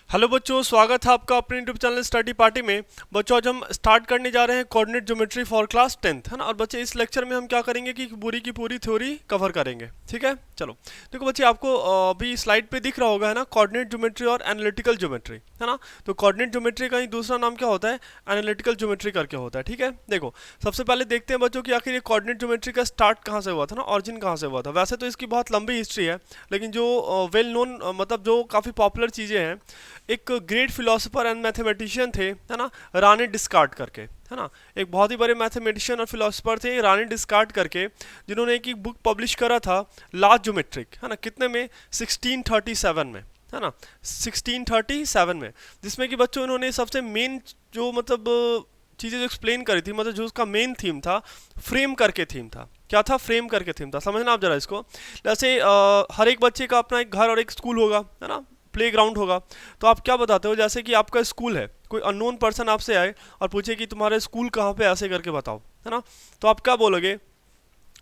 Hello बच्चों, स्वागत है आपका अपने यूट्यूब चैनल स्टडी पार्टी में। बच्चों, आज हम स्टार्ट करने जा रहे हैं coordinate geometry for class 10th, है ना। और बच्चे, इस लेक्चर में हम क्या करेंगे कि पूरी की पूरी थ्योरी कवर करेंगे। ठीक है, चलो। देखो बच्चे, आपको अभी स्लाइड पे दिख रहा होगा, है ना, कोऑर्डिनेट ज्योमेट्री और एनालिटिकल ज्योमेट्री, है ना। तो कोऑर्डिनेट ज्योमेट्री का ही दूसरा नाम क्या होता है? एनालिटिकल ज्योमेट्री करके होता है। ठीक है, देखो, सबसे पहले देखते हैं बच्चों कि आखिर ये कोऑर्डिनेट ज्योमेट्री का स्टार्ट कहाँ से हुआ था ना, ऑरिजिन कहाँ से हुआ था। वैसे तो इसकी बहुत लंबी हिस्ट्री है, लेकिन जो वेल नोन मतलब जो काफ़ी पॉपुलर चीज़ें हैं, एक ग्रेट फिलोसोफर एंड मैथमेटिशियन थे, है ना, राने डिस्कार्ट करके, है ना। एक बहुत ही बड़े मैथमेटिशियन और फिलोसोफर थे राने डिस्कार्ट करके, जिन्होंने एक बुक पब्लिश करा था, ला ज्योमेट्रिक, है ना। कितने में? 1637 में, है ना, 1637 में। जिसमें कि बच्चों इन्होंने सबसे मेन जो मतलब चीज़ें जो एक्सप्लेन करी थी, मतलब जो उसका मेन थीम था, फ्रेम करके थीम था। क्या था? फ्रेम करके थीम था। समझना आप जरा इसको। जैसे हर एक बच्चे का अपना एक घर और एक स्कूल होगा, है ना, प्ले ग्राउंड होगा। तो आप क्या बताते हो? जैसे कि आपका स्कूल है, कोई अननोन पर्सन आपसे आए और पूछे कि तुम्हारा स्कूल कहाँ पे, ऐसे करके बताओ, है ना। तो आप क्या बोलोगे?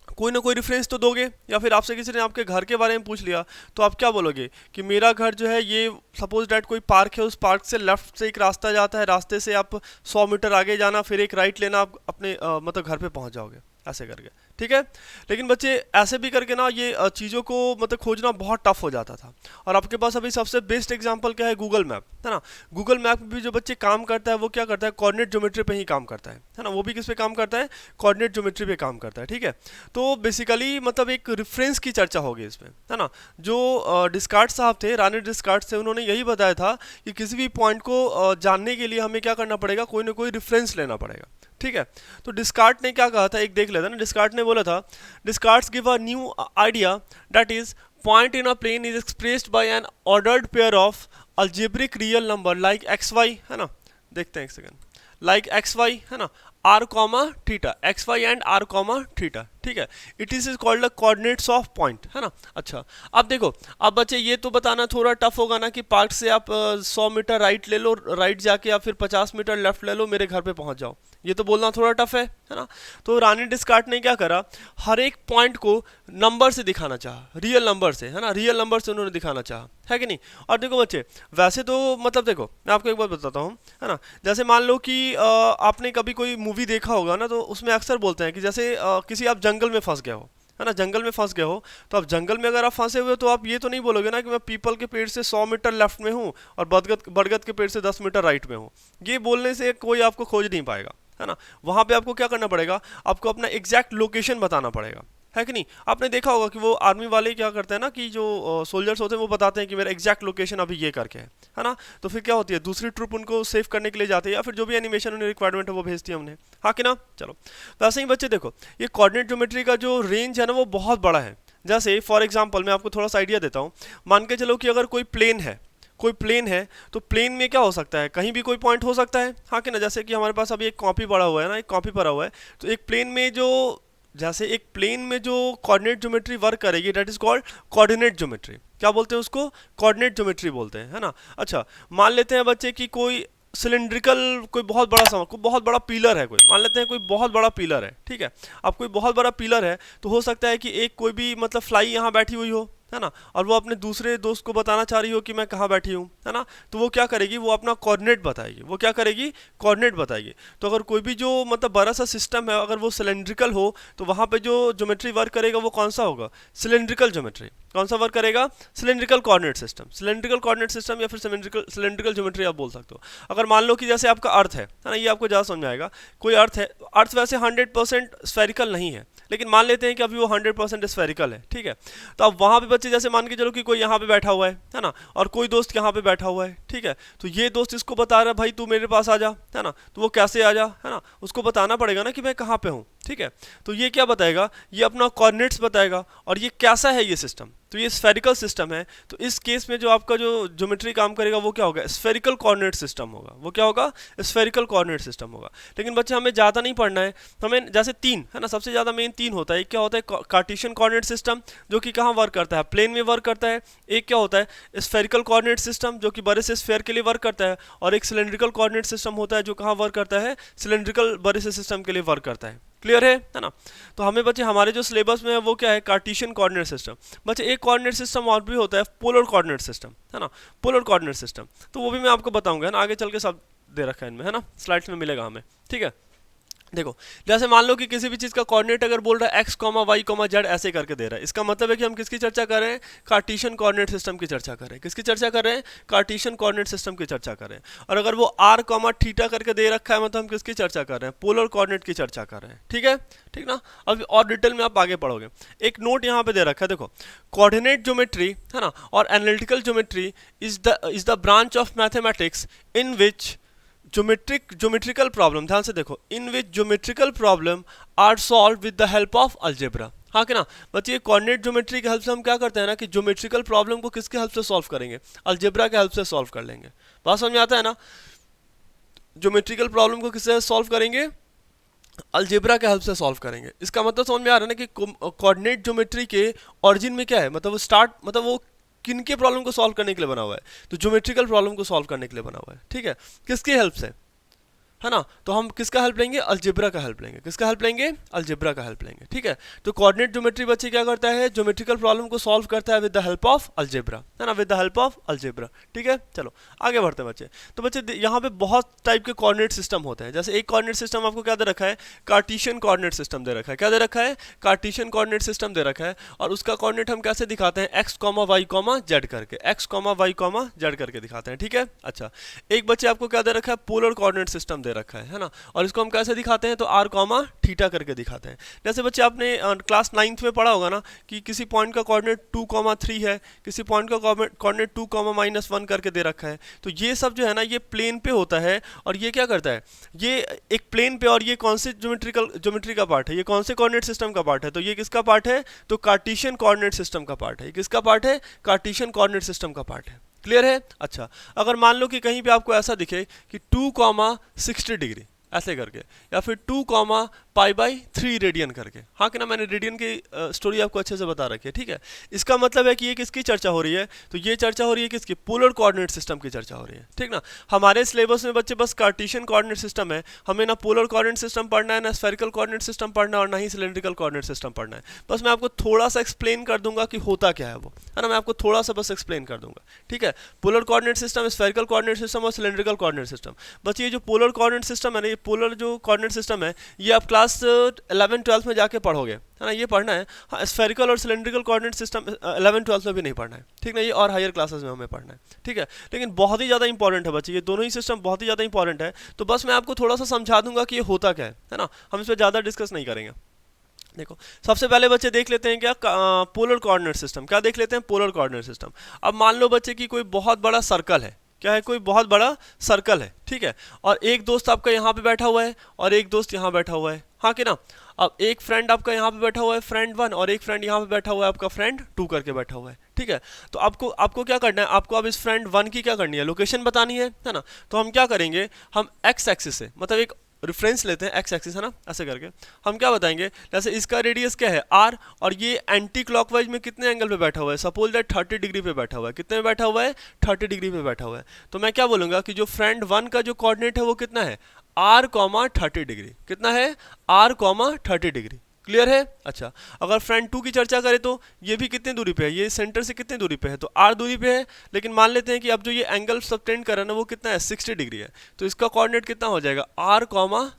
कोई ना कोई रेफरेंस तो दोगे। या फिर आपसे किसी ने आपके घर के बारे में पूछ लिया, तो आप क्या बोलोगे कि मेरा घर जो है ये, सपोज डैट कोई पार्क है, उस पार्क से लेफ्ट से एक रास्ता जाता है, रास्ते से आप 100 मीटर आगे जाना, फिर एक राइट लेना, आप अपने मतलब घर पे पहुंच जाओगे, ऐसे करके। ठीक है। लेकिन बच्चे, ऐसे भी करके ना ये चीज़ों को मतलब खोजना बहुत टफ हो जाता था। और आपके पास अभी सबसे बेस्ट एग्जांपल क्या है? गूगल मैप, है ना। गूगल मैप भी जो बच्चे काम करता है, वो क्या करता है? कोऑर्डिनेट ज्योमेट्री पे ही काम करता है ना। वो भी किस पे काम करता है? कोऑर्डिनेट ज्योमेट्री पे काम करता है। ठीक है। तो बेसिकली मतलब एक रेफरेंस की चर्चा होगी इसमें, है ना। जो डिस्कार्ट साहब थे, राने डिस्कार्ट थे, उन्होंने यही बताया था कि किसी भी पॉइंट को जानने के लिए हमें क्या करना पड़ेगा? कोई ना कोई रेफरेंस लेना पड़ेगा। ठीक है। तो डिस्कार्ट ने क्या कहा था, एक देख लेते हैं ना। डिस्कार्ट ने बोला था, Descartes give a new idea that is point in a plane is expressed by an ordered pair of algebraic real number like x Y, है ना। देखते हैं एक सेकंड। लाइक एक्स वाई, है ना, R comma theta, X Y and R comma theta. ठीक है। It is called the coordinates of point, है ना। अच्छा, अब देखो, अब बच्चे ये तो बताना थोड़ा टफ होगा ना कि पार्क से आप 100 मीटर राइट ले लो, राइट जाके, या फिर 50 मीटर लेफ्ट ले लो, मेरे घर पे पहुंच जाओ। ये तो बोलना थोड़ा टफ है ना। तो रानी डिस्कार्ट ने क्या करा? हर एक पॉइंट को नंबर से दिखाना चाहा, रियल नंबर से, है ना, रियल नंबर से उन्होंने दिखाना चाहा, है कि नहीं। और देखो बच्चे, वैसे तो मतलब देखो, मैं आपको एक बात बताता हूँ, है ना। जैसे मान लो कि आपने कभी कोई मूवी देखा होगा ना, तो उसमें अक्सर बोलते हैं कि जैसे किसी आप जंगल में फंस गए हो, है ना, जंगल में फंस गए हो। तो अब जंगल में अगर आप फंसे हुए हो, तो आप ये तो नहीं बोलोगे ना कि मैं पीपल के पेड़ से 100 मीटर लेफ्ट में हूँ और बरगद बरगद के पेड़ से 10 मीटर राइट में हूँ। ये बोलने से कोई आपको खोज नहीं पाएगा, है ना। वहां पे आपको क्या करना पड़ेगा? आपको अपना एग्जैक्ट लोकेशन बताना पड़ेगा, है कि नहीं। आपने देखा होगा कि वो आर्मी वाले क्या करते हैं ना, कि जो सोल्जर्स होते हैं वो बताते हैं कि मेरा एग्जैक्ट लोकेशन अभी ये करके है ना। तो फिर क्या होती है, दूसरी ट्रुप उनको सेव करने के लिए जाते हैं, या फिर जो भी एनिमेशन उन्हें रिक्वायरमेंट है वो भेजती है उन्हें, हाँ कि ना। चलो, तो ऐसे ही बच्चे देखो, ये कोऑर्डिनेट ज्योमेट्री का जो रेंज है ना, वो बहुत बड़ा है। जैसे फॉर एग्जाम्पल मैं आपको थोड़ा सा आइडिया देता हूँ। मान के चलो कि अगर कोई प्लेन है, कोई प्लेन है, तो प्लेन में क्या हो सकता है? कहीं भी कोई पॉइंट हो सकता है, हाँ कि ना। जैसे कि हमारे पास अभी एक कॉपी पड़ा हुआ है ना, एक कॉपी पड़ा हुआ है। तो एक प्लेन में जो, जैसे एक प्लेन में जो कोऑर्डिनेट ज्योमेट्री वर्क करेगी, that is called coordinate geometry. क्या बोलते हैं उसको? कोऑर्डिनेट ज्योमेट्री बोलते हैं, है ना। अच्छा, मान लेते हैं बच्चे कि कोई सिलेंड्रिकल, कोई बहुत बड़ा कोई बहुत बड़ा पिलर है, कोई मान लेते हैं कोई बहुत बड़ा पिलर है। ठीक है। अब कोई बहुत बड़ा पिलर है, तो हो सकता है कि एक कोई भी मतलब फ्लाई यहाँ बैठी हुई हो, है ना, और वो अपने दूसरे दोस्त को बताना चाह रही हो कि मैं कहाँ बैठी हूँ, है ना। तो वो क्या करेगी? वो अपना कोऑर्डिनेट बताएगी। वो क्या करेगी? कोऑर्डिनेट बताएगी। तो अगर कोई भी जो मतलब बड़ा सा सिस्टम है, अगर वो सिलेंड्रिकल हो, तो वहाँ पे जो ज्योमेट्री वर्क करेगा वो कौन सा होगा? Cylindrical geometry. कौन सा वर्क करेगा? Cylindrical coordinate system. Cylindrical coordinate system या फिर सिलेंड्रिकल सिलेंड्रिकल ज्योमेट्री आप बोल सकते हो। अगर मान लो कि जैसे आपका अर्थ है ना, ये आपको ज़्यादा समझ में आएगा। कोई अर्थ है, अर्थ वैसे 100% स्फेरिकल नहीं है, लेकिन मान लेते हैं कि अभी वो 100% स्फेरिकल है। ठीक है। तो अब वहाँ पे बच्चे, जैसे मान के चलो कि कोई यहाँ पे बैठा हुआ है ना, और कोई दोस्त यहाँ पे बैठा हुआ है। ठीक है। तो ये दोस्त इसको बता रहा है, भाई तू मेरे पास आ जा, है ना। तो वो कैसे आ जा, है ना, उसको बताना पड़ेगा ना कि मैं कहाँ पे हूँ। ठीक है। तो ये क्या बताएगा? ये अपना कोऑर्डिनेट्स बताएगा। और ये कैसा है ये सिस्टम? तो ये स्फेरिकल सिस्टम है। तो इस केस में जो आपका जो ज्योमेट्री काम करेगा वो क्या होगा? स्फेरिकल कोऑर्डिनेट सिस्टम होगा। वो क्या होगा? स्फेरिकल कोऑर्डिनेट सिस्टम होगा। लेकिन बच्चे, हमें ज़्यादा नहीं पढ़ना है। हमें जैसे तीन, है ना, सबसे ज़्यादा मेन तीन होता है। एक क्या होता है? कार्टेशियन कोऑर्डिनेट सिस्टम, जो कि कहाँ वर्क करता है? प्लेन में वर्क करता है। एक क्या होता है? स्फेरिकल कोऑर्डिनेट सिस्टम, जो कि बड़े से स्फेयर के लिए वर्क करता है। और एक सिलेंड्रिकल कोऑर्डिनेट सिस्टम होता है, जो कहाँ वर्क करता है? सिलेंड्रिकल बड़े से सिस्टम के लिए वर्क करता है। क्लियर है ना। तो हमें बच्चे हमारे जो सिलेबस में है वो क्या है, कार्टेशियन कोऑर्डिनेट सिस्टम। बच्चे एक कोऑर्डिनेट सिस्टम और भी होता है, पोलर कोऑर्डिनेट सिस्टम, है ना, पोलर कोऑर्डिनेट सिस्टम। तो वो भी मैं आपको बताऊंगा, है ना, आगे चल के सब दे रखा है इनमें, है ना, स्लाइड्स में मिलेगा हमें, ठीक है। देखो, जैसे मान लो कि किसी भी चीज़ का कोऑर्डिनेट अगर बोल रहा है X comma Y comma Z ऐसे करके दे रहा है, इसका मतलब है कि हम किसकी चर्चा कर रहे हैं, कार्टेशियन कोऑर्डिनेट सिस्टम की चर्चा कर रहे हैं। किसकी चर्चा कर रहे हैं, कार्टेशियन कोऑर्डिनेट सिस्टम की चर्चा कर रहे हैं। और अगर वो आर कॉमा थीटा करके दे रखा है, मतलब हम किसकी चर्चा कर रहे हैं, पोलर कोऑर्डिनेट की चर्चा कर रहे हैं, ठीक है, ठीक ना। अब और डिटेल में आप आगे पढ़ोगे। एक नोट यहाँ पे दे रखा है, देखो, कोऑर्डिनेट ज्योमेट्री, है ना, और analytical geometry is the branch of mathematics in which geometrical problem, ध्यान से देखो, in which geometrical problem are solve with the help of algebra. हाँ कि ना बच्चे, कोऑर्डिनेट ज्योमेट्री की हेल्प से हम क्या करते हैं ना कि ज्योमेट्रिकल प्रॉब्लम को किसके हेल्प से सॉल्व करेंगे, अलजेब्रा के हेल्प से सॉल्व कर लेंगे। बात समझ में आता है ना, ज्योमेट्रिकल प्रॉब्लम को किससे सॉल्व करेंगे, अलजेब्रा के हेल्प से सॉल्व करेंगे। इसका मतलब समझ में आ रहा है ना कि कोऑर्डिनेट ज्योमेट्री के ऑरिजिन में क्या है, मतलब वो स्टार्ट, मतलब वो किन के प्रॉब्लम को सॉल्व करने के लिए बना हुआ है, तो ज्योमेट्रिकल प्रॉब्लम को सॉल्व करने के लिए बना हुआ है, ठीक है, किसकी हेल्प से, है ना। तो हम किसका हेल्प लेंगे, अलजेब्रा का हेल्प लेंगे। किसका हेल्प लेंगे, अलजेब्रा का हेल्प लेंगे, ठीक है। तो कोऑर्डिनेट ज्योमेट्री बच्चे क्या करता है, ज्योमेट्रिकल प्रॉब्लम को सॉल्व करता है with the help of algebra, है ना, with the help of algebra, ठीक है। चलो आगे बढ़ते हैं बच्चे। तो बच्चे यहाँ पे बहुत टाइप के कोऑर्डिनेट सिस्टम होते हैं। जैसे एक कोऑर्डिनेट सिस्टम आपको क्या दे रखा है, कार्टेशियन कोऑर्डिनेट सिस्टम दे रखा है। क्या दे रखा है, कार्टेशियन कोऑर्डिनेट सिस्टम दे रखा है। और उसका कोऑर्डिनेट हम कैसे दिखाते हैं, x comma Y comma Z करके, x comma Y comma Z करके दिखाते हैं, ठीक है। अच्छा, एक बच्चे आपको क्या दे रखा है, पोलर कोऑर्डिनेट सिस्टम दे रखा है ना, और इसको हम कैसे दिखाते हैं, तो आर कॉमा थीटा करके दिखाते हैं। जैसे बच्चे आपने क्लास 9th में पढ़ा होगा ना कि किसी पॉइंट का कोऑर्डिनेट 2,3 है, किसी पॉइंट का कोऑर्डिनेट 2,-1 करके दे रखा है। तो ये सब जो है ना, ये प्लेन पे होता है। और ये क्या करता है, ये एक प्लेन पे, और ये कौन से ज्योमेट्री का पार्ट है, ये कौन से कोऑर्डिनेट सिस्टम का पार्ट है, तो ये किसका पार्ट है, तो कार्टेशियन कोऑर्डिनेट सिस्टम का पार्ट है। किसका पार्ट है, कार्टेशियन कोऑर्डिनेट सिस्टम का पार्ट है। क्लियर है। अच्छा, अगर मान लो कि कहीं पे आपको ऐसा दिखे कि 2,60 डिग्री ऐसे करके, या फिर 2,π/3 रेडियन करके, हाँ कि ना, मैंने रेडियन की स्टोरी आपको अच्छे से बता रखी है, ठीक है। इसका मतलब है कि ये किसकी चर्चा हो रही है, तो ये चर्चा हो रही है किसकी, पोलर कोऑर्डिनेट सिस्टम की चर्चा हो रही है, ठीक ना। हमारे सिलेबस में बच्चे बस कार्टेशियन कोऑर्डिनेट सिस्टम है, हमें ना पोलर कोऑर्डिनेट सिस्टम पढ़ना है, ना स्फेरिकल कोऑर्डिनेट सिस्टम पढ़ना है, और ना ही सिलेंड्रिकल कोऑर्डिनेट सिस्टम पढ़ना है। बस मैं आपको थोड़ा सा एक्सप्लेन कर दूंगा कि होता क्या है वो, है ना, मैं आपको थोड़ा सा बस एक्सप्लेन कर दूंगा, ठीक है। Polar coordinate system, spherical coordinate system और सिलेंड्रिकल कोऑर्डिनेट सिस्टम। बस ये जो पोलर कोऑर्डिनेट सिस्टम है ना, ये पोलर जो कोऑर्डिनेट सिस्टम है, ये आप क्लास 11-12 में जाके पढ़ोगे, है ना, ये पढ़ना है। हाँ, स्फेरिकल और सिलेंड्रिकल कोऑर्डिनेट सिस्टम 11-12 में भी नहीं पढ़ना है, ठीक ना, ये और हायर क्लासेस में हमें पढ़ना है, ठीक है। लेकिन बहुत ही ज़्यादा इंपॉर्टेंट है बच्चे, ये दोनों ही सिस्टम बहुत ही ज़्यादा इंपॉर्टेंट है। तो बस मैं आपको थोड़ा सा समझा दूंगा कि ये होता क्या है ना, हम इस पर ज़्यादा डिस्कस नहीं करेंगे। देखो, सबसे पहले बच्चे देख लेते हैं क्या, पोलर कोऑर्डिनेट सिस्टम। क्या देख लेते हैं, पोलर कोऑर्डिनेट सिस्टम। अब मान लो बच्चे कि कोई बहुत बड़ा सर्कल है, क्या है, कोई बहुत बड़ा सर्कल है, ठीक है। और एक दोस्त आपका यहाँ पे बैठा हुआ है, और एक दोस्त यहाँ बैठा हुआ है, हाँ कि ना। अब एक फ्रेंड आपका यहाँ पे बैठा हुआ है, फ्रेंड 1, और एक फ्रेंड यहाँ पे बैठा हुआ है, आपका फ्रेंड 2 करके बैठा हुआ है, ठीक है। तो आपको क्या करना है, आपको अब इस फ्रेंड 1 की क्या करनी है, लोकेशन बतानी है ना। तो हम क्या करेंगे, हम एक्स एक्सिस से, मतलब एक रेफरेंस लेते हैं, एक्स एक्सिस, है ना, ऐसे करके हम क्या बताएंगे, जैसे इसका रेडियस क्या है, आर, और ये एंटी क्लॉकवाइज में कितने एंगल पे बैठा हुआ है, सपोज दैट 30 डिग्री पे बैठा हुआ है। कितने में बैठा हुआ है, 30 डिग्री पे बैठा हुआ है। तो मैं क्या बोलूंगा कि जो फ्रेंड 1 का जो कोऑर्डिनेट है वो कितना है, r, 30 डिग्री। कितना है, r, 30 डिग्री। क्लियर है। अच्छा, अगर फ्रेंड 2 की चर्चा करें तो ये भी कितनी दूरी पे है, ये सेंटर से कितनी दूरी पे है, तो r दूरी पे है। लेकिन मान लेते हैं कि अब जो ये एंगल सबटेंड कर रहा है ना, वो कितना है, 60 डिग्री है। तो इसका कोऑर्डिनेट कितना हो जाएगा, r,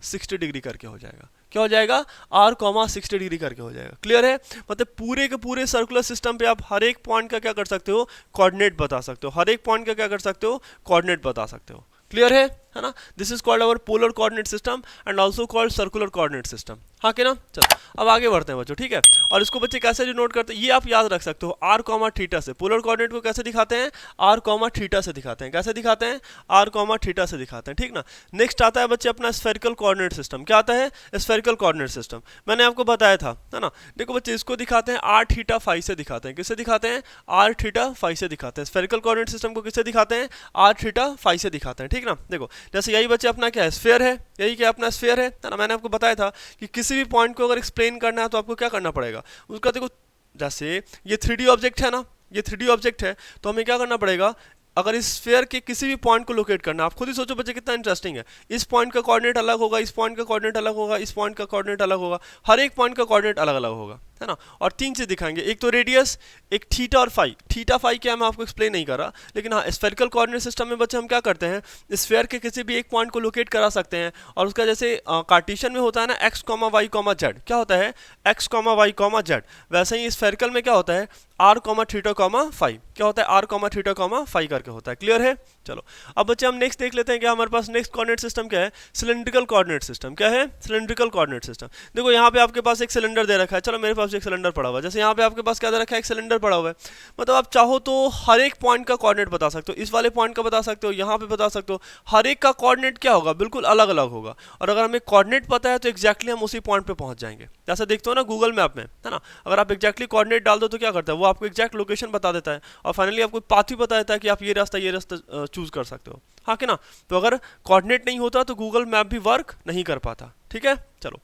60 डिग्री करके हो जाएगा। क्या हो जाएगा, r, 60 डिग्री करके हो जाएगा। क्लियर है। मतलब पूरे के पूरे सर्कुलर सिस्टम पे आप हर एक पॉइंट का क्या कर सकते हो, कोऑर्डिनेट बता सकते हो। हर एक पॉइंट का क्या कर सकते हो, कोऑर्डिनेट बता सकते हो। क्लियर है ना। This is called our polar coordinate system and also called circular coordinate system. हाँ कि ना। चलो अब आगे बढ़ते हैं बच्चों, ठीक है। और इसको बच्चे कैसे डिनोट करते हैं, ये आप याद रख सकते हो, r, थीटा से। पोलर कोऑर्डिनेट को कैसे दिखाते हैं, r, थीटा से दिखाते हैं। कैसे दिखाते हैं, r, थीटा से दिखाते हैं, ठीक ना। नेक्स्ट आता है बच्चे अपना स्फेरिकल कोऑर्डिनेट सिस्टम। क्या आता है, स्फेरिकल कोऑर्डिनेट सिस्टम। मैंने आपको बताया था, है ना। देखो बच्चे, इसको दिखाते हैं r, थीटा, फाई से दिखाते हैं। किससे दिखाते हैं, r, थीटा, फाई से दिखाते हैं। स्फेरिकल कोऑर्डिनेट सिस्टम को किससे दिखाते हैं, r, थीटा, फाई से दिखाते हैं, ठीक ना। देखो जैसे यही बच्चे अपना क्या है, स्फीयर है। यही क्या अपना स्फीयर है ना। मैंने आपको बताया था कि किसी भी पॉइंट को अगर एक्सप्लेन करना है तो आपको क्या करना पड़ेगा उसका। देखो जैसे ये 3D ऑब्जेक्ट है ना, ये 3D ऑब्जेक्ट है, तो हमें क्या करना पड़ेगा, अगर इस स्फीयर के किसी भी पॉइंट को लोकेट करना, आप खुद ही सोचो बच्चे कितना इंटरेस्टिंग है। इस पॉइंट का कोऑर्डिनेट अलग होगा, इस पॉइंट का कोऑर्डिनेट अलग होगा, इस पॉइंट का कोऑर्डिनेट अलग होगा, हर एक पॉइंट का कोऑर्डिनेट अलग अलग होगा, है ना। और 3 चीज दिखाएंगे, एक तो रेडियस, एक थीटा और फाई। थीटा फाई क्या मैं आपको एक्सप्लेन नहीं कर रहा, लेकिन हाँ स्फेरिकल कोऑर्डिनेट सिस्टम में बच्चे हम क्या करते हैं, स्फीयर के किसी भी एक पॉइंट को लोकेट करा सकते हैं। और उसका जैसे कार्टेशियन में होता है ना X comma Y comma Z, क्या होता है X comma Y comma Z, वैसे ही स्फेरिकल में क्या होता है R comma theta comma phi, क्या होता है R comma theta comma phi करके होता है। क्लियर है। चलो अब बच्चे हम नेक्स्ट देख लेते हैं क्या हमारे पास नेक्स्ट कोऑर्डिनेट सिस्टम क्या है, सिलेंड्रिकल कोऑर्डिनेट सिस्टम। क्या है सिलेंड्रिकल कोऑर्डिनेट सिस्टम। देखो यहाँ पे आपके पास एक सिलेंडर दे रखा है, चलो मेरे पास एक सिलेंडर पड़ा हुआ है, जैसे यहाँ पे आपके पास क्या दे रखा है एक सिलेंडर पड़ा हुआ है, मतलब आप चाहो तो हर एक पॉइंट का कोऑर्डिनेट बता सकते हो, इस वाले पॉइंट का बता सकते हो, यहाँ पे बता सकते हो, हर एक का कोऑर्डिनेट क्या होगा बिल्कुल अलग अलग होगा। और अगर हमें कोऑर्डिनेट पता है तो एक्जैक्टली हम उसी पॉइंट पे पहुंच जाएंगे। जैसे देखते हो ना गूगल मैप में, है ना, अगर आप एक्जैक्टली कोऑर्डिनेट डाल दो तो क्या करता है वो आपको एक्जैक्ट लोकेशन बता देता है, और फाइनली आपको पाथ भी बता देता है कि आप ये रास्ता चूज कर सकते हो, हाँ कि ना। तो अगर कोऑर्डिनेट नहीं होता तो गूगल मैप भी वर्क नहीं कर पाता। ठीक है चलो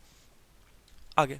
आगे,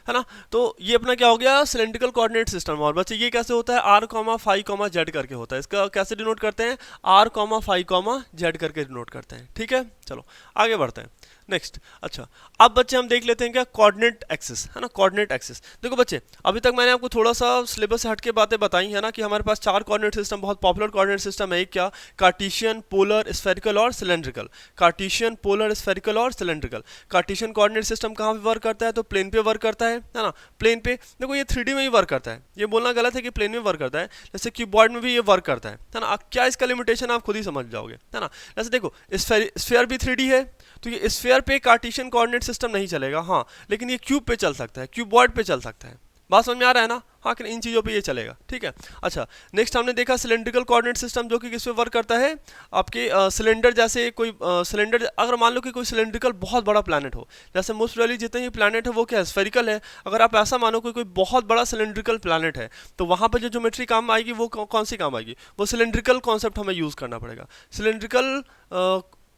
है ना। तो ये अपना क्या हो गया सिलेंड्रिकल कोऑर्डिनेट सिस्टम। और बच्चे ये कैसे होता है R comma phi comma Z करके होता है, इसका कैसे डिनोट करते हैं R comma phi comma Z करके डिनोट करते हैं। ठीक है चलो आगे बढ़ते हैं नेक्स्ट। अच्छा अब बच्चे हम देख लेते हैं क्या कोऑर्डिनेट एक्सिस, है ना, कोऑर्डिनेट एक्सिस। देखो बच्चे अभी तक मैंने आपको थोड़ा सा सिलेबस से हट के बातें बताई है ना, कि हमारे पास 4 कोऑर्डिनेट सिस्टम बहुत पॉपुलर कोऑर्डिनेट सिस्टम है। एक क्या कार्टेशियन, पोलर, स्फेरिकल और सिलेंड्रिकल। कार्टेशियन, पोलर, स्फेरिकल और सिलेंड्रिकल। कार्टेशियन कोऑर्डिनेट सिस्टम कहाँ पे वर्क करता है तो प्लेन पे वर्क करता है ना, प्लेन पे। देखो ये 3D में ही वर्क करता है, ये बोलना गलत है कि प्लेन में वर्क करता है, जैसे क्यूबॉइड में भी ये वर्क करता है ना। क्या इसका लिमिटेशन आप खुद ही समझ जाओगे, है ना। जैसे देखो स्फीयर भी 3D है, तो ये स्फीयर पे कार्टेशियन कोऑर्डिनेट सिस्टम नहीं चलेगा, हाँ, लेकिन ये क्यूब पे चल सकता है, क्यूबॉइड पे चल सकता है। बात समझ में आ रहा है ना, हाँ कि इन चीज़ों पे ये चलेगा। ठीक है अच्छा नेक्स्ट हमने देखा सिलेंड्रिकल कोऑर्डिनेट सिस्टम, जो कि किस पे वर्क करता है आपके सिलेंडर जैसे कोई सिलेंडर, अगर मान लो कि कोई सिलेंड्रिकल बहुत बड़ा प्लैनेट हो, जैसे मोस्ट प्रोबेबली जितने ही प्लैनेट है वो क्या है स्फेरिकल है। अगर आप ऐसा मानो कि कोई बहुत बड़ा सिलेंड्रिकल प्लैनेट है, तो वहाँ पर जो ज्योमेट्री काम आएगी वो कौन सी काम आएगी, वो सिलेंड्रिकल कॉन्सेप्ट हमें यूज़ करना पड़ेगा।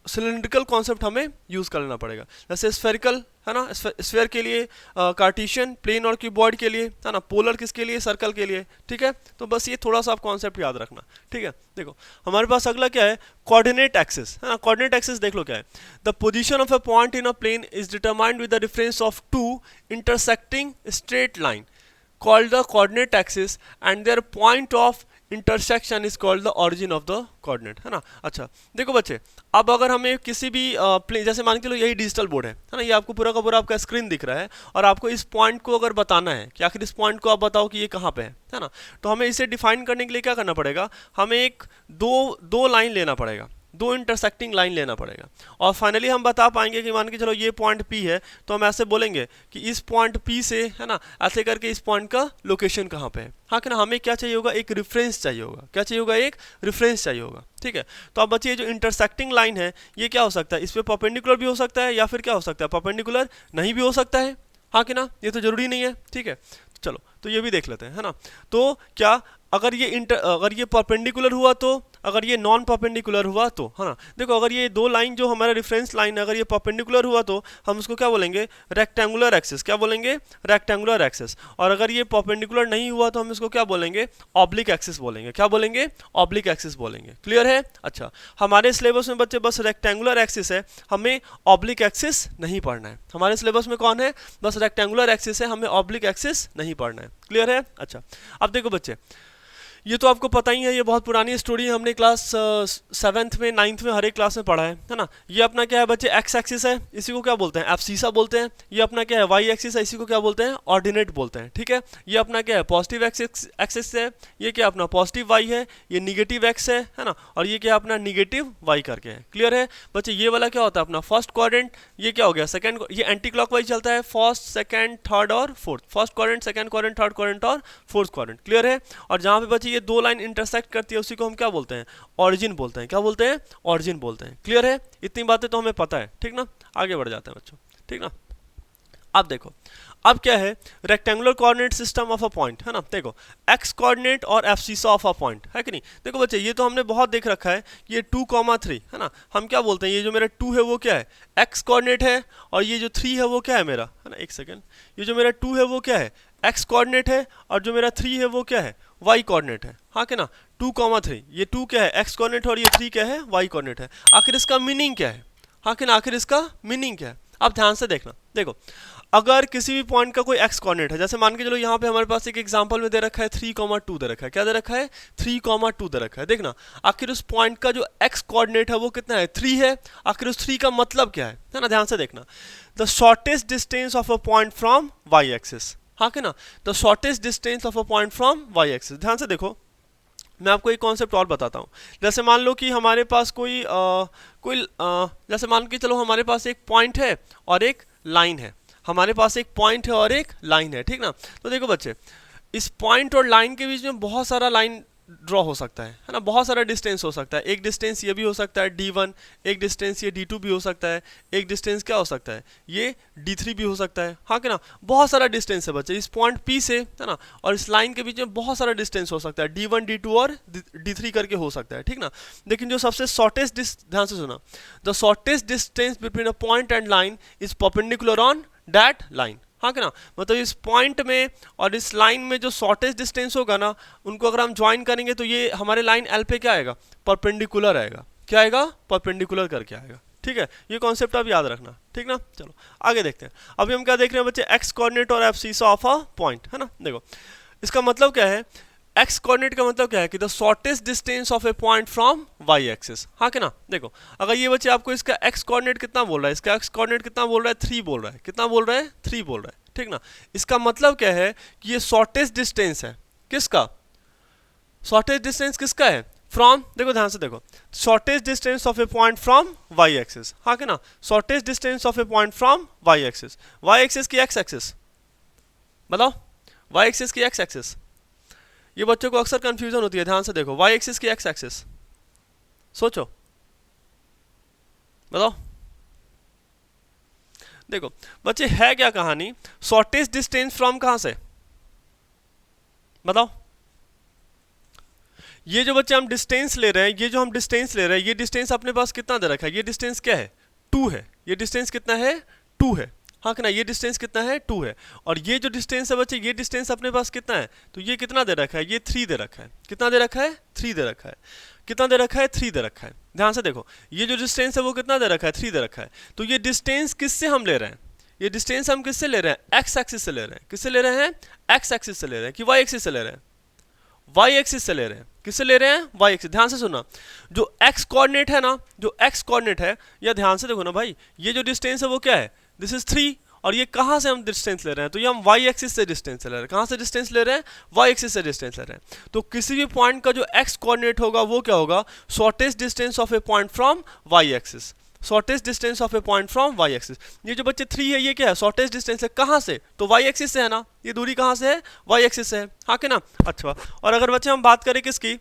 सिलेंड्रिकल कॉन्सेप्ट हमें यूज़ करना पड़ेगा। जैसे स्फेरिकल है ना, स्फीयर के लिए कार्टेशियन, प्लेन और क्यूबॉइड के लिए, है ना, पोलर किसके लिए सर्कल के लिए। ठीक है तो बस ये थोड़ा सा आप कॉन्सेप्ट याद रखना। ठीक है देखो हमारे पास अगला क्या है कोऑर्डिनेट एक्सिस, है ना। कोऑर्डिनेट एक्सिस देख लो क्या है, the position of a point in a plane is determined with the reference of 2 intersecting straight line called the coordinate axis and their point of intersection is called the origin of the coordinate, है ना। अच्छा देखो बच्चे अब अगर हमें किसी भी प्लेन, जैसे मान के लो यही डिजिटल बोर्ड है ना, ये आपको पूरा का पूरा आपका स्क्रीन दिख रहा है, और आपको इस पॉइंट को अगर बताना है कि आखिर इस पॉइंट को आप बताओ कि ये कहाँ पे है ना, तो हमें इसे डिफाइन करने के लिए क्या करना पड़ेगा, हमें एक दो लाइन लेना पड़ेगा, 2 इंटरसेक्टिंग लाइन लेना पड़ेगा, और फाइनली हम बता पाएंगे कि मान के चलो ये पॉइंट P है, तो हम ऐसे बोलेंगे कि इस पॉइंट P से, है ना, ऐसे करके इस पॉइंट का लोकेशन कहाँ पे है, हाँ कि ना। हमें क्या चाहिए होगा एक रेफरेंस चाहिए होगा, क्या चाहिए होगा एक रेफरेंस चाहिए होगा। ठीक है तो अब बच्चे जो इंटरसेक्टिंग लाइन है ये क्या हो सकता है, इस पर परपेंडिकुलर भी हो सकता है, या फिर क्या हो सकता है परपेंडिकुलर नहीं भी हो सकता है, हाँ कि ना, ये तो जरूरी नहीं है। ठीक है चलो तो ये भी देख लेते हैं, है ना। तो क्या अगर ये परपेंडिकुलर हुआ तो, अगर ये नॉन परपेंडिकुलर हुआ तो, है ना। देखो अगर ये 2 लाइन जो हमारा रेफरेंस लाइन है, अगर ये परपेंडिकुलर हुआ तो हम उसको क्या बोलेंगे रेक्टेंगुलर एक्सिस, क्या बोलेंगे रेक्टेंगुलर एक्सिस। और अगर ये परपेंडिकुलर नहीं हुआ तो हम इसको क्या बोलेंगे ऑब्लिक एक्सिस बोलेंगे, क्या बोलेंगे ऑब्लिक एक्सिस बोलेंगे। क्लियर है। अच्छा हमारे सिलेबस में बच्चे बस रेक्टेंगुलर एक्सिस है, हमें ऑब्लिक एक्सिस नहीं पढ़ना है। हमारे सिलेबस में कौन है बस रेक्टेंगुलर एक्सिस है, हमें ऑब्लिक एक्सिस नहीं पढ़ना है। क्लियर है। अच्छा अब देखो बच्चे ये तो आपको पता ही है, ये बहुत पुरानी स्टोरी है, हमने क्लास 7th में 9th में हर एक क्लास में पढ़ा है ना। ये अपना क्या है बच्चे एक्स एक्सिस है, इसी को क्या बोलते हैं एब्सिसा बोलते हैं। ये अपना क्या है वाई एक्सिस है, इसी को क्या बोलते हैं ऑर्डिनेट बोलते हैं। ठीक है ये अपना क्या है पॉजिटिव एक्सिस है, ये क्या अपना पॉजिटिव वाई है, ये निगेटिव एक्स है ना, और ये क्या अपना निगेटिव वाई करके है। क्लियर है बच्चे। ये वाला क्या होता है अपना फर्स्ट क्वाड्रेंट, ये क्या हो गया सेकंड, ये एंटी क्लॉकवाइज चलता है, फर्स्ट सेकंड थर्ड और fourth, first quadrant second quadrant third quadrant और फोर्थ क्वाड्रेंट। क्लियर है। और जहाँ पे बच्चे ये 2 लाइन इंटरसेक्ट करती है उसी को हम क्या बोलते हैं ऑरिजिन बोलते हैं, क्या बोलते हैं ऑरिजिन बोलते हैं। क्लियर है। इतनी बातें तो हमें पता है। ठीक ना आगे बढ़ जाते हैं बच्चों। ठीक ना अब देखो अब क्या है rectangular coordinate system of a point, है ना। देखो एक्स कोऑर्डिनेट और एब्सिसा ऑफ अ पॉइंट, है कि नहीं। देखो बच्चे ये तो हमने बहुत देख रखा है, ये 2,3 है ना, हम क्या बोलते हैं ये जो मेरा 2 है वो क्या है एक्स कोऑर्डिनेट है, और ये जो 3 है वो क्या है मेरा, है ना, एक सेकेंड, ये जो मेरा 2 है वो क्या है एक्स कोऑर्डिनेट है और जो मेरा 3 है वो क्या है, वाई कोऑर्डिनेट है, हाँ कि ना। 2,3 ये 2 क्या है, एक्स कोऑर्डिनेट, और ये 3 क्या है, वाई कोऑर्डिनेट है। आखिर इसका मीनिंग क्या है, हाँ कि ना, आखिर इसका मीनिंग क्या है। आप ध्यान से देखना, देखो अगर किसी भी पॉइंट का कोई एक्स कोऑर्डिनेट है, जैसे मान के चलो यहाँ पे हमारे पास एक एग्जांपल में दे रखा है 3,2 दे रखा है, क्या दे रखा है, 3,2 दे रखा है। देखना आखिर उस पॉइंट का जो एक्स कोऑर्डिनेट है वो कितना है, 3 है। आखिर उस 3 का मतलब क्या है ना, ध्यान से देखना। The shortest distance of a point from Y axis, हाँ कि ना, the shortest distance of a point from Y axis. ध्यान से देखो, मैं आपको एक कॉन्सेप्ट और बताता हूँ। जैसे मान लो कि हमारे पास जैसे मान के चलो हमारे पास एक पॉइंट है और एक लाइन है, हमारे पास एक पॉइंट है और एक लाइन है, ठीक ना। तो देखो बच्चे, इस पॉइंट और लाइन के बीच में बहुत सारा लाइन ड्रॉ हो सकता है ना, बहुत सारा डिस्टेंस हो सकता है। एक डिस्टेंस ये भी हो सकता है d1, एक डिस्टेंस ये d2 भी हो सकता है, एक डिस्टेंस क्या हो सकता है, ये d3 भी हो सकता है, हाँ कि ना। बहुत सारा डिस्टेंस है बच्चे इस पॉइंट P से, है ना, और इस लाइन के बीच में बहुत सारा डिस्टेंस हो सकता है, d1 d2 और d3 करके हो सकता है, ठीक ना। लेकिन जो सबसे शॉर्टेस्ट ध्यान से सुना, the shortest distance between a point and line is perpendicular on that line, हाँ कि ना। मतलब इस पॉइंट में और इस लाइन में जो शॉर्टेस्ट डिस्टेंस होगा ना, उनको अगर हम ज्वाइन करेंगे तो ये हमारे लाइन एल पे क्या आएगा, परपेंडिकुलर आएगा। क्या आएगा, परपेंडिकुलर करके आएगा, ठीक है। ये कॉन्सेप्ट आप याद रखना, ठीक ना। चलो आगे देखते हैं। अभी हम क्या देख रहे हैं बच्चे, एक्स कोऑर्डिनेट और एब्सिस ऑफ अ पॉइंट, है ना। देखो इसका मतलब क्या है, एक्स कोऑर्डिनेट का मतलब क्या है कि the shortest distance of a point from Y axis, हाँ कि ना। देखो अगर ये बच्चे आपको इसका एक्स कोऑर्डिनेट कितना बोल रहा है, इसका एक्स कोऑर्डिनेट कितना बोल रहा है, 3 बोल रहा है, कितना बोल रहा है, 3 बोल रहा है, ठीक ना। इसका मतलब क्या है कि ये शॉर्टेस्ट डिस्टेंस है, किसका, शॉर्टेस्ट डिस्टेंस किसका है, फ्रॉम, देखो ध्यान से देखो, shortest distance of a point from Y axis, हाँ कि ना। Shortest distance of a point from Y axis की एक्स एक्सिस, बताओ, वाई एक्सिस की एक्स एक्सिस। ये बच्चों को अक्सर कंफ्यूजन होती है, ध्यान से देखो, वाई एक्सिस की एक्स एक्सिस, सोचो, बताओ। देखो बच्चे है क्या कहानी, शॉर्टेस्ट डिस्टेंस फ्रॉम कहां से, बताओ। ये जो बच्चे हम डिस्टेंस ले रहे हैं, ये जो हम डिस्टेंस ले रहे हैं, ये डिस्टेंस अपने पास कितना दे रखा है, ये डिस्टेंस क्या है, 2 है। ये डिस्टेंस कितना है, 2 है, हाँ कि ना। ये डिस्टेंस कितना है, 2 है। और ये जो डिस्टेंस है बच्चे, ये डिस्टेंस अपने पास कितना है, तो ये कितना दे रखा है, ये 3 दे रखा है। कितना दे रखा है, 3 दे रखा है। कितना दे रखा है, 3 दे रखा है। ध्यान से देखो, ये जो डिस्टेंस है वो कितना दे रखा है, 3 दे रखा है। तो ये डिस्टेंस किससे हम ले रहे हैं, ये डिस्टेंस हम किससे ले रहे हैं, एक्स एक्सिस से ले रहे हैं। किससे ले रहे हैं, एक्स एक्सिस से ले रहे हैं कि वाई एक्सिस से ले रहे हैं, वाई एक्सिस से ले रहे हैं। किससे ले रहे हैं, वाई एक्सिस। ध्यान से सुनना, जो एक्स कोऑर्डिनेट है ना, जो एक्स कोऑर्डिनेट है, या ध्यान से देखो ना भाई, ये जो डिस्टेंस है वो क्या है, दिस इज 3। और ये कहाँ से हम डिस्टेंस ले रहे हैं, तो ये हम वाई एक्सिस से डिस्टेंस ले रहे हैं। कहाँ से डिस्टेंस ले रहे हैं, वाई एक्सिस से डिस्टेंस ले रहे हैं। तो किसी भी पॉइंट का जो एक्स कोऑर्डिनेट होगा वो क्या होगा, shortest distance of a point from Y axis, shortest distance of a point from Y axis. ये जो बच्चे 3 है, ये क्या है, शॉर्टेस्ट डिस्टेंस है, कहाँ से, तो वाई एक्सिस से है ना। ये दूरी कहाँ से है, वाई एक्सिस से है, हाँ कि ना। अच्छा, और अगर बच्चे हम बात करें किसकी,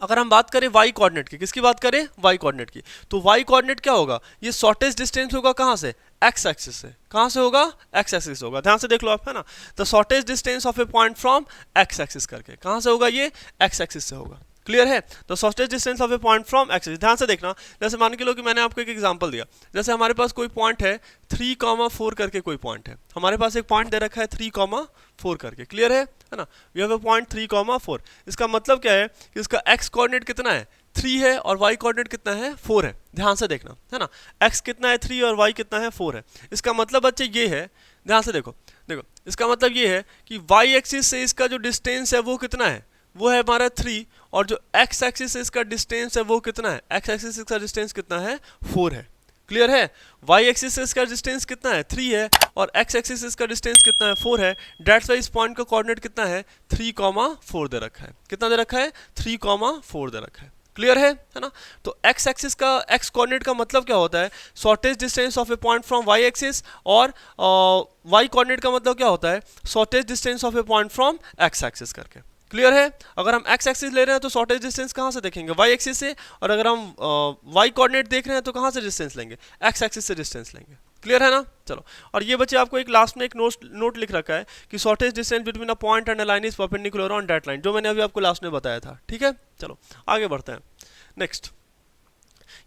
अगर हम बात करें वाई कोऑर्डिनेट की, किसकी बात करें, वाई कोऑर्डिनेट की, तो वाई कोऑर्डिनेट क्या होगा, ये शॉर्टेस्ट डिस्टेंस होगा कहाँ से, एक्स एक्सिस से। कहाँ से होगा, एक्स एक्सिस होगा। ध्यान से देख लो आप, है ना। The shortest distance of a point from X axis करके, कहाँ से होगा, ये एक्स एक्सिस से होगा। क्लियर है, the shortest distance of a point from axis. ध्यान से देखना, जैसे मान के लो कि मैंने आपको एक एग्जांपल दिया, जैसे हमारे पास कोई पॉइंट है 3,4 करके, कोई पॉइंट है हमारे पास, एक पॉइंट दे रखा है 3,4 करके। क्लियर है ना, वी हैव अ पॉइंट 3,4। इसका मतलब क्या है कि इसका एक्स कोऑर्डिनेट कितना है, 3 है, और वाई कोऑर्डिनेट कितना है, 4 है। ध्यान से देखना, है ना, एक्स कितना है, 3, और वाई कितना है, 4 है। इसका मतलब बच्चे ये है, ध्यान से देखो, देखो इसका मतलब ये है कि वाई एक्सिस से इसका जो डिस्टेंस है वो कितना है, वो है हमारा 3, और जो एक्स एक्सिस से इसका डिस्टेंस है वो कितना है, एक्स एक्सिस से इसका डिस्टेंस कितना है, 4 है। क्लियर है, वाई एक्सिस से इसका डिस्टेंस कितना है, 3 है, और एक्स एक्सिस से इसका डिस्टेंस कितना है, 4 है। डेट्स वाई इस पॉइंट का कोऑर्डिनेट कितना है, 3,4 दे रखा है। कितना दे रखा है, 3,4 दे रखा है। क्लियर है ना। तो एक्स एक्सिस का, एक्स कोऑर्डिनेट का मतलब क्या होता है, shortest distance of a point from Y axis, और वाई कोऑर्डिनेट का मतलब क्या होता है, shortest distance of a point from X axis करके। क्लियर है, अगर हम एक्स एक्सिस ले रहे हैं तो शॉर्टेस्ट डिस्टेंस कहाँ से देखेंगे, वाई एक्सिस से, और अगर हम वाई कोऑर्डिनेट देख रहे हैं तो कहाँ से डिस्टेंस लेंगे, एक्स एक्सिस से डिस्टेंस लेंगे। क्लियर है ना। चलो, और ये बच्चे आपको एक लास्ट में एक नोट लिख रखा है कि shortest distance between a point and a line is perpendicular on that line, जो मैंने अभी आपको लास्ट में बताया था। ठीक है, चलो आगे बढ़ते हैं। नेक्स्ट,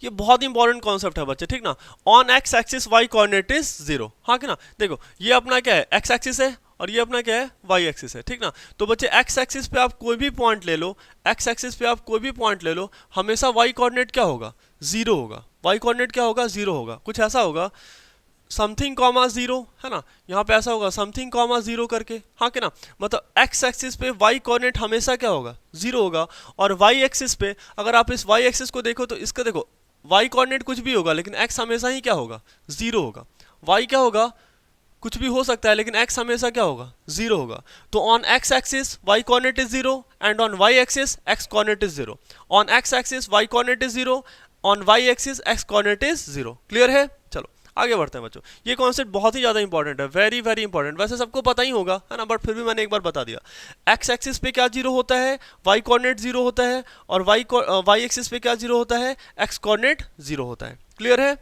ये बहुत इंपॉर्टेंट कॉन्सेप्ट है बच्चे, ठीक ना। On X axis Y coordinate is 0, हाँ कि ना। देखो ये अपना क्या है, एक्स एक्सिस है, और ये अपना क्या है, वाई एक्सिस है, ठीक ना। तो बच्चे एक्स एक्सिस पे आप कोई भी पॉइंट ले लो, एक्स एक्सिस पे आप कोई भी पॉइंट ले लो, हमेशा वाई कोऑर्डिनेट क्या होगा, जीरो होगा। वाई कोऑर्डिनेट क्या होगा, जीरो होगा। कुछ ऐसा होगा समथिंग कॉमा जीरो, है ना, यहाँ पे ऐसा होगा समथिंग कॉमा जीरो करके, हाँ कि ना। मतलब एक्स एक्सिस पे वाई कोऑर्डिनेट हमेशा क्या होगा, जीरो होगा। और वाई एक्सिस पे अगर आप इस वाई एक्सिस को देखो तो इसका देखो वाई कोऑर्डिनेट कुछ भी होगा लेकिन एक्स हमेशा ही क्या होगा, जीरो होगा। वाई क्या होगा, कुछ भी हो सकता है लेकिन एक्स हमेशा क्या होगा, जीरो होगा। तो on X axis Y coordinate is zero and on Y axis X coordinate is zero. On X axis Y coordinate is zero, on Y axis X coordinate is zero. Clear है, चलो आगे बढ़ते हैं बच्चों। ये concept बहुत ही ज़्यादा important है, वेरी वेरी इंपॉर्टेंट। वैसे सबको पता ही होगा, है ना, बट फिर भी मैंने एक बार बता दिया। एक्स एक्सिस पे क्या जीरो होता है, वाई कोऑर्डिनेट जीरो होता है, और वाई एक्सिस पे क्या जीरो होता है, एक्स कोऑर्डिनेट जीरो होता है। क्लियर है,